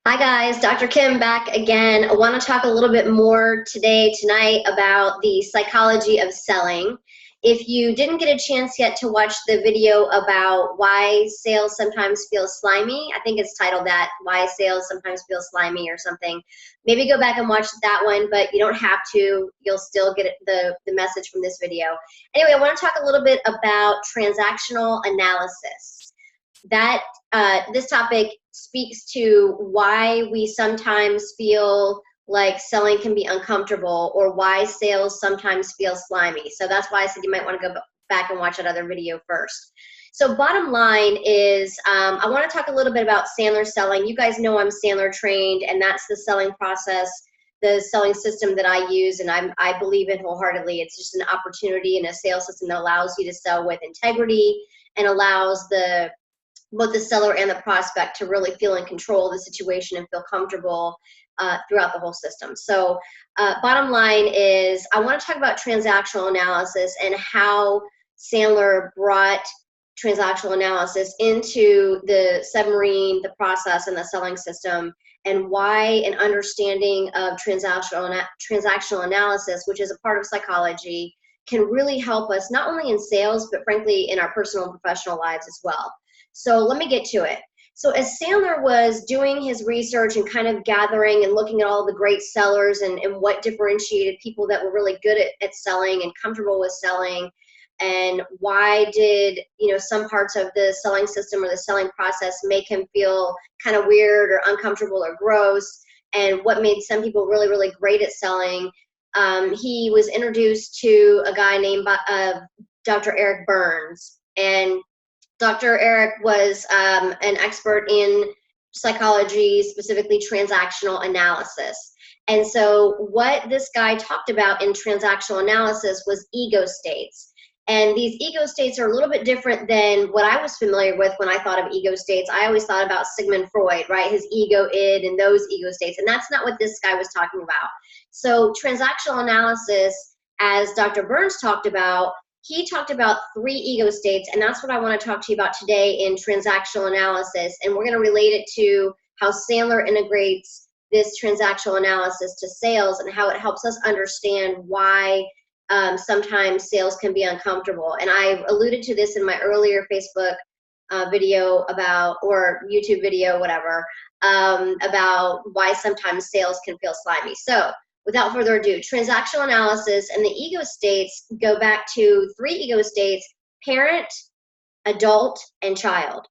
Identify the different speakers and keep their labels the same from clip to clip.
Speaker 1: Hi guys, Dr. Kim back again. I want to talk a little bit more tonight about the psychology of selling. If you didn't get a chance yet to watch the video about why sales sometimes feel slimy, I think it's titled that, Why Sales Sometimes Feel Slimy or something. Maybe go back and watch that one, but you don't have to. You'll still get the message from this video. Anyway, I want to talk a little bit about transactional analysis. This topic speaks to why we sometimes feel like selling can be uncomfortable, or why sales sometimes feel slimy. So that's why I said you might want to go back and watch that other video first. So bottom line is, I want to talk a little bit about Sandler selling. You guys know I'm Sandler trained, and that's the selling process, the selling system that I use, and I believe in wholeheartedly. It's just an opportunity and a sales system that allows you to sell with integrity and allows both the seller and the prospect to really feel in control of the situation and feel comfortable throughout the whole system. So bottom line is, I want to talk about transactional analysis and how Sandler brought transactional analysis into the submarine, the process, and the selling system, and why an understanding of transactional analysis, which is a part of psychology, can really help us not only in sales, but frankly in our personal and professional lives as well. So let me get to it. So as Sandler was doing his research and kind of gathering and looking at all the great sellers and what differentiated people that were really good at selling and comfortable with selling, and why did some parts of the selling system or the selling process make him feel kind of weird or uncomfortable or gross, and what made some people really, really great at selling, he was introduced to a guy named Dr. Eric Burns. And Dr. Eric was an expert in psychology, specifically transactional analysis. And so what this guy talked about in transactional analysis was ego states. And these ego states are a little bit different than what I was familiar with when I thought of ego states. I always thought about Sigmund Freud, right? His ego, id, and those ego states. And that's not what this guy was talking about. So transactional analysis, as Dr. Burns talked about, he talked about 3 ego states, and that's what I want to talk to you about today in transactional analysis. And we're going to relate it to how Sandler integrates this transactional analysis to sales and how it helps us understand why sometimes sales can be uncomfortable. And I alluded to this in my earlier Facebook video or YouTube video, whatever, about why sometimes sales can feel slimy. So without further ado, transactional analysis and the ego states go back to 3 ego states: parent, adult, and child.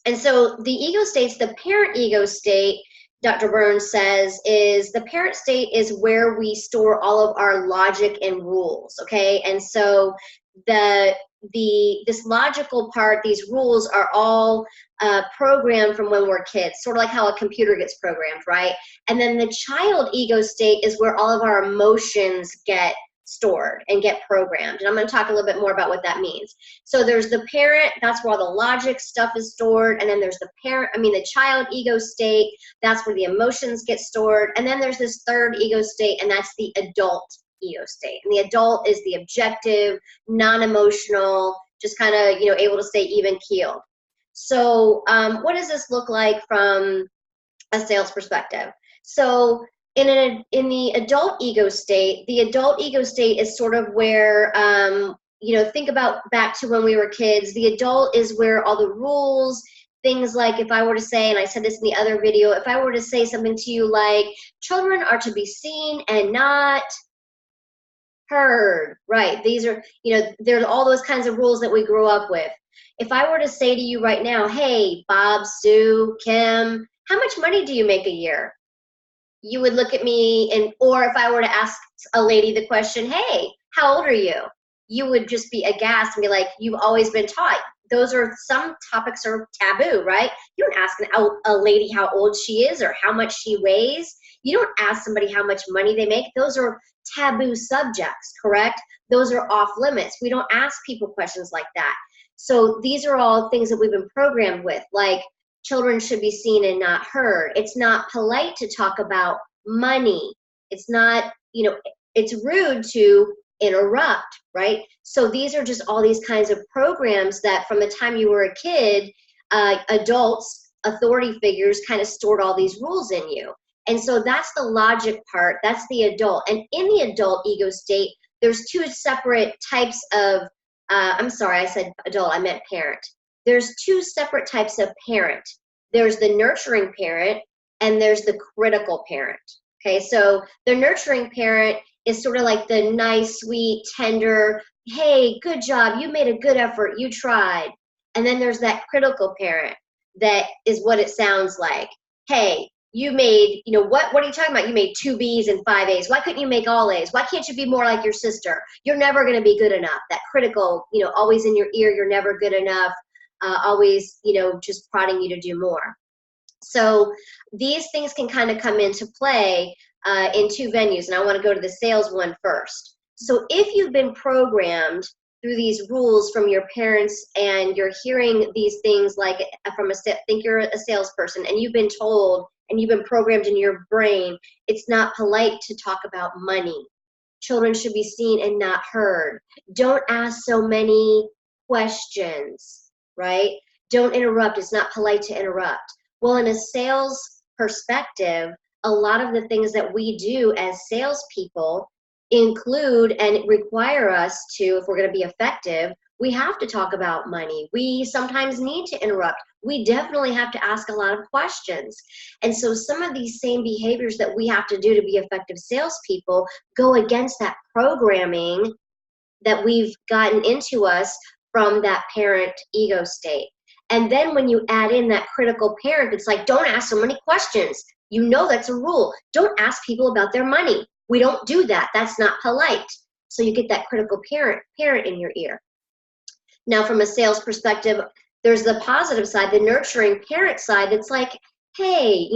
Speaker 1: And so the ego states, the parent ego state, Dr. Burns says, is the parent state is where we store all of our logic and rules, okay? And so this logical part, these rules are all programmed from when we're kids, sort of like how a computer gets programmed, right? And then the child ego state is where all of our emotions get stored and get programmed. And I'm going to talk a little bit more about what that means. So there's the parent, that's where all the logic stuff is stored. And then there's the child ego state, that's where the emotions get stored. And then there's this third ego state, and that's the adult ego state. And the adult is the objective, non-emotional, just kind of, able to stay even keeled. So what does this look like from a sales perspective? So in the adult ego state, the adult ego state is sort of where, think about back to when we were kids. The adult is where all the rules, things like, if I were to say, and I said this in the other video, if I were to say something to you like, children are to be seen and not heard, right? These are, there's all those kinds of rules that we grew up with. If I were to say to you right now, hey, Bob, Sue, Kim, how much money do you make a year? You would look at me, or if I were to ask a lady the question, hey, how old are you? You would just be aghast and be like, you've always been taught. Some topics are taboo, right? You don't ask a lady how old she is or how much she weighs. You don't ask somebody how much money they make. Those are taboo subjects, correct? Those are off limits. We don't ask people questions like that. So these are all things that we've been programmed with, like children should be seen and not heard. It's not polite to talk about money. It's not, it's rude to interrupt, right? So these are just all these kinds of programs that from the time you were a kid, adults authority figures kind of stored all these rules in you. And so that's the logic part, that's the adult. And in the adult ego state, there's two separate types of, I'm sorry, I said adult, I meant parent. There's two separate types of parent. There's the nurturing parent and there's the critical parent. Okay, so the nurturing parent is sort of like the nice, sweet, tender, hey, good job, you made a good effort, you tried. And then there's that critical parent that is what it sounds like. Hey, you made, what are you talking about? You made 2 B's and 5 A's. Why couldn't you make all A's? Why can't you be more like your sister? You're never going to be good enough. That critical, always in your ear, you're never good enough, always, just prodding you to do more. So these things can kind of come into play in two venues, and I want to go to the sales one first. So if you've been programmed through these rules from your parents and you're hearing these things like think you're a salesperson and you've been told and you've been programmed in your brain, it's not polite to talk about money. Children should be seen and not heard. Don't ask so many questions, right? Don't interrupt. It's not polite to interrupt. Well, in a sales perspective, a lot of the things that we do as salespeople include and require us to, if we're going to be effective, we have to talk about money. We sometimes need to interrupt. We definitely have to ask a lot of questions. And so some of these same behaviors that we have to do to be effective salespeople go against that programming that we've gotten into us from that parent ego state. And then when you add in that critical parent, it's like, don't ask so many questions. That's a rule. Don't ask people about their money. We don't do that. That's not polite. So you get that critical parent in your ear. Now, from a sales perspective, there's the positive side, the nurturing parent side. That's like, hey,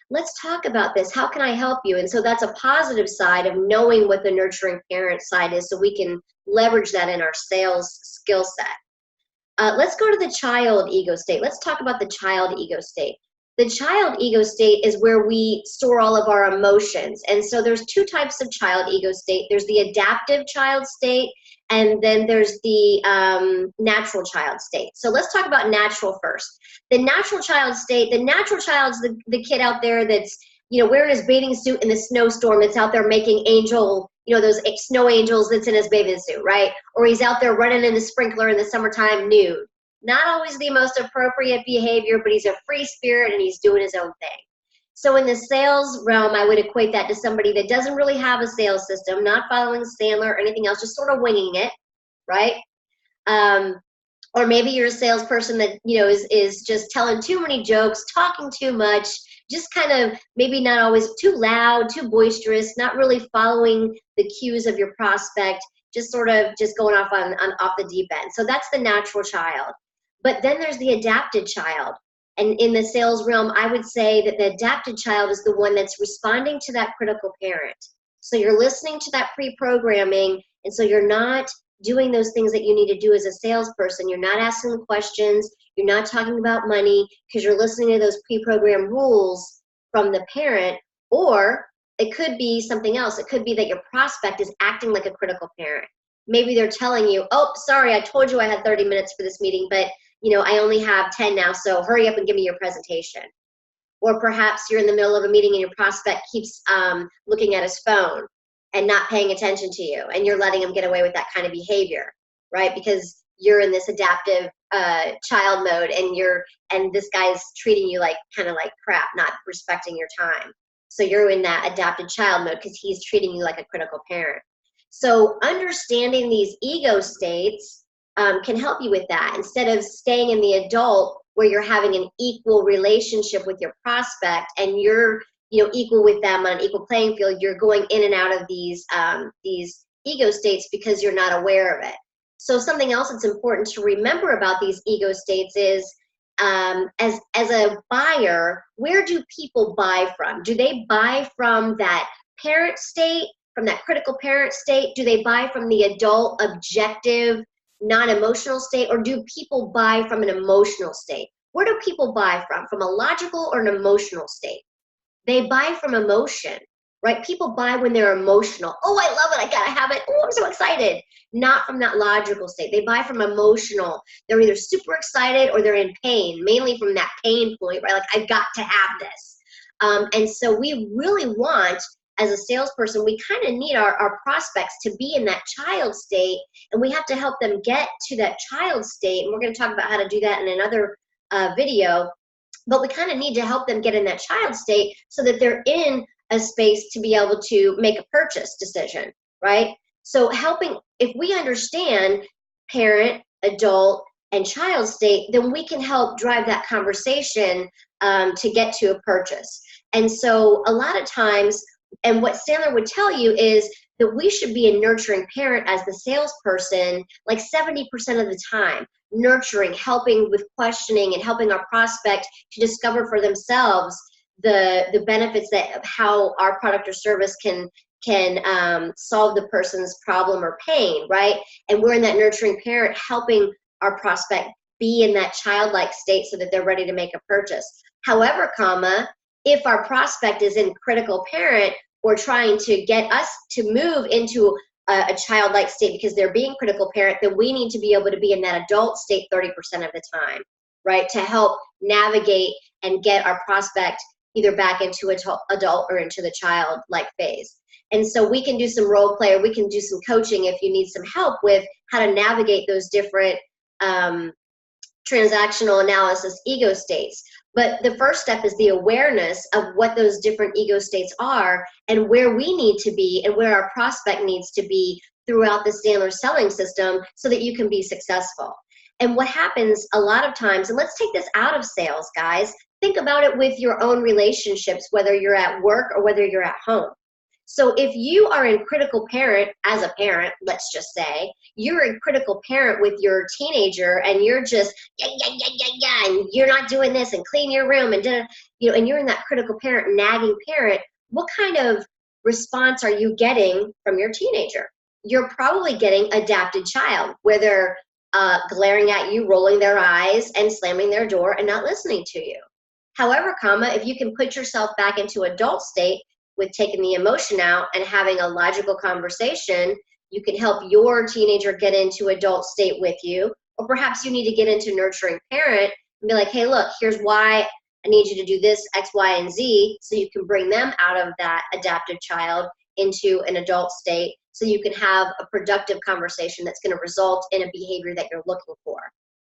Speaker 1: let's talk about this. How can I help you? And so that's a positive side of knowing what the nurturing parent side is, so we can leverage that in our sales skill set. Let's go to the child ego state. Let's talk about the child ego state. The child ego state is where we store all of our emotions. And so there's two types of child ego state. There's the adaptive child state, and then there's the natural child state. So let's talk about natural first. The natural child state, the natural child's the kid out there that's, wearing his bathing suit in the snowstorm, that's out there making angel, those snow angels that's in his bathing suit, right? Or he's out there running in the sprinkler in the summertime nude. Not always the most appropriate behavior, but he's a free spirit and he's doing his own thing. So in the sales realm, I would equate that to somebody that doesn't really have a sales system, not following Sandler or anything else, just sort of winging it, right? Or maybe you're a salesperson that, is just telling too many jokes, talking too much, just kind of maybe not always too loud, too boisterous, not really following the cues of your prospect, just sort of just going off off the deep end. So that's the natural child. But then there's the adapted child. And in the sales realm, I would say that the adapted child is the one that's responding to that critical parent. So you're listening to that pre-programming, and so you're not doing those things that you need to do as a salesperson. You're not asking questions. You're not talking about money because you're listening to those pre-programmed rules from the parent. Or it could be something else. It could be that your prospect is acting like a critical parent. Maybe they're telling you, oh, sorry, I told you I had 30 minutes for this meeting, but I only have 10 now, so hurry up and give me your presentation. Or perhaps you're in the middle of a meeting and your prospect keeps looking at his phone and not paying attention to you, and you're letting him get away with that kind of behavior, right? Because you're in this adaptive child mode, and this guy's treating you kind of like crap, not respecting your time. So you're in that adapted child mode because he's treating you like a critical parent. So understanding these ego states can help you with that. Instead of staying in the adult where you're having an equal relationship with your prospect and you're equal with them on an equal playing field, you're going in and out of these ego states because you're not aware of it. So something else that's important to remember about these ego states is as a buyer, where do people buy from? Do they buy from that parent state, from that critical parent state? Do they buy from the adult, objective, non-emotional state, or do people buy from an emotional state? Where do people buy from a logical or an emotional state? They buy from emotion. right? People buy when they're emotional. Oh, I love it. I gotta have it. Oh, I'm so excited. Not from that logical state. They buy from emotional. They're either super excited or they're in pain, mainly from that pain point, right? Like, I've got to have this. And so we really want, as a salesperson, we kind of need our prospects to be in that child state, and we have to help them get to that child state. And we're going to talk about how to do that in another video. But we kind of need to help them get in that child state so that they're in a space to be able to make a purchase decision, right? So helping, if we understand parent, adult, and child state, then we can help drive that conversation to get to a purchase. And so a lot of times, and what Sandler would tell you is that we should be a nurturing parent as the salesperson, like 70% of the time, nurturing, helping with questioning, and helping our prospect to discover for themselves the benefits that of how our product or service can solve the person's problem or pain, right? And we're in that nurturing parent, helping our prospect be in that childlike state so that they're ready to make a purchase. However, if our prospect is in critical parent, or trying to get us to move into a childlike state because they're being critical parent, then we need to be able to be in that adult state 30% of the time, right? To help navigate and get our prospect either back into adult or into the childlike phase. And so we can do some role play, or we can do some coaching if you need some help with how to navigate those different transactional analysis ego states. But the first step is the awareness of what those different ego states are and where we need to be and where our prospect needs to be throughout the Sandler selling system so that you can be successful. And what happens a lot of times, and let's take this out of sales, guys, think about it with your own relationships, whether you're at work or whether you're at home. So if you are in critical parent as a parent, let's just say, you're a critical parent with your teenager and you're just, and you're not doing this and clean your room and, and you're in that critical parent, nagging parent, what kind of response are you getting from your teenager? You're probably getting adapted child, where they're glaring at you, rolling their eyes and slamming their door and not listening to you. However, if you can put yourself back into adult state, with taking the emotion out and having a logical conversation, you can help your teenager get into adult state with you. Or perhaps you need to get into nurturing parent and be like, hey, look, here's why I need you to do this, X, Y, and Z, so you can bring them out of that adaptive child into an adult state so you can have a productive conversation that's going to result in a behavior that you're looking for.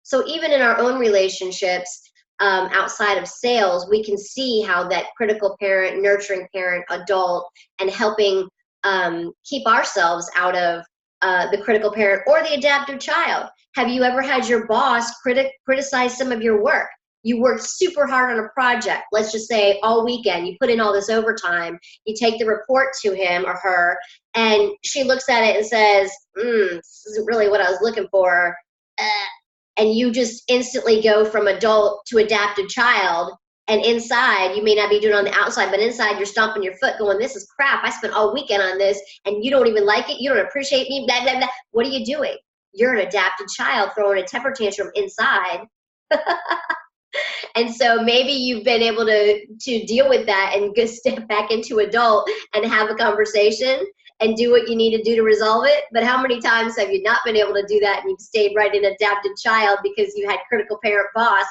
Speaker 1: So even in our own relationships, outside of sales, we can see how that critical parent, nurturing parent, adult, and helping keep ourselves out of the critical parent or the adaptive child. Have you ever had your boss criticize some of your work? You worked super hard on a project, let's just say all weekend, you put in all this overtime, you take the report to him or her, and she looks at it and says, this isn't really what I was looking for. And you just instantly go from adult to adaptive child, and inside, you may not be doing it on the outside, but inside you're stomping your foot going, this is crap, I spent all weekend on this, and you don't even like it, you don't appreciate me, blah, blah, blah. What are you doing? You're an adapted child throwing a temper tantrum inside. And so maybe you've been able to deal with that and go step back into adult and have a conversation and do what you need to do to resolve it. But how many times have you not been able to do that and you've stayed right in adapted child because you had critical parent boss?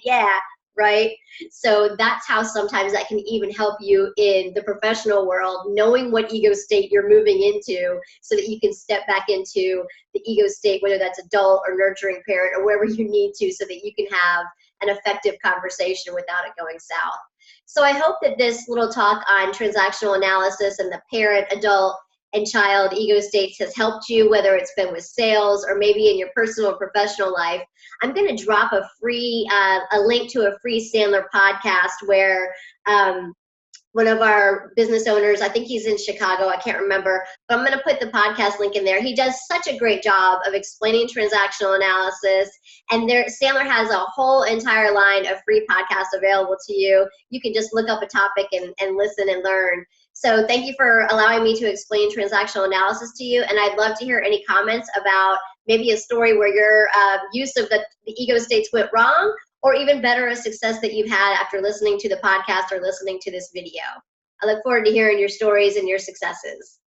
Speaker 1: Yeah, right? So that's how sometimes that can even help you in the professional world, knowing what ego state you're moving into so that you can step back into the ego state, whether that's adult or nurturing parent or wherever you need to, so that you can have an effective conversation without it going south. So I hope that this little talk on transactional analysis and the parent, adult, and child ego states has helped you, whether it's been with sales or maybe in your personal or professional life. I'm going to drop a link to a free Sandler podcast where one of our business owners, I think he's in Chicago, I can't remember, but I'm going to put the podcast link in there. He does such a great job of explaining transactional analysis, and Sandler has a whole entire line of free podcasts available to you. You can just look up a topic and listen and learn. So thank you for allowing me to explain transactional analysis to you, and I'd love to hear any comments about maybe a story where your use of the ego states went wrong, or even better, a success that you've had after listening to the podcast or listening to this video. I look forward to hearing your stories and your successes.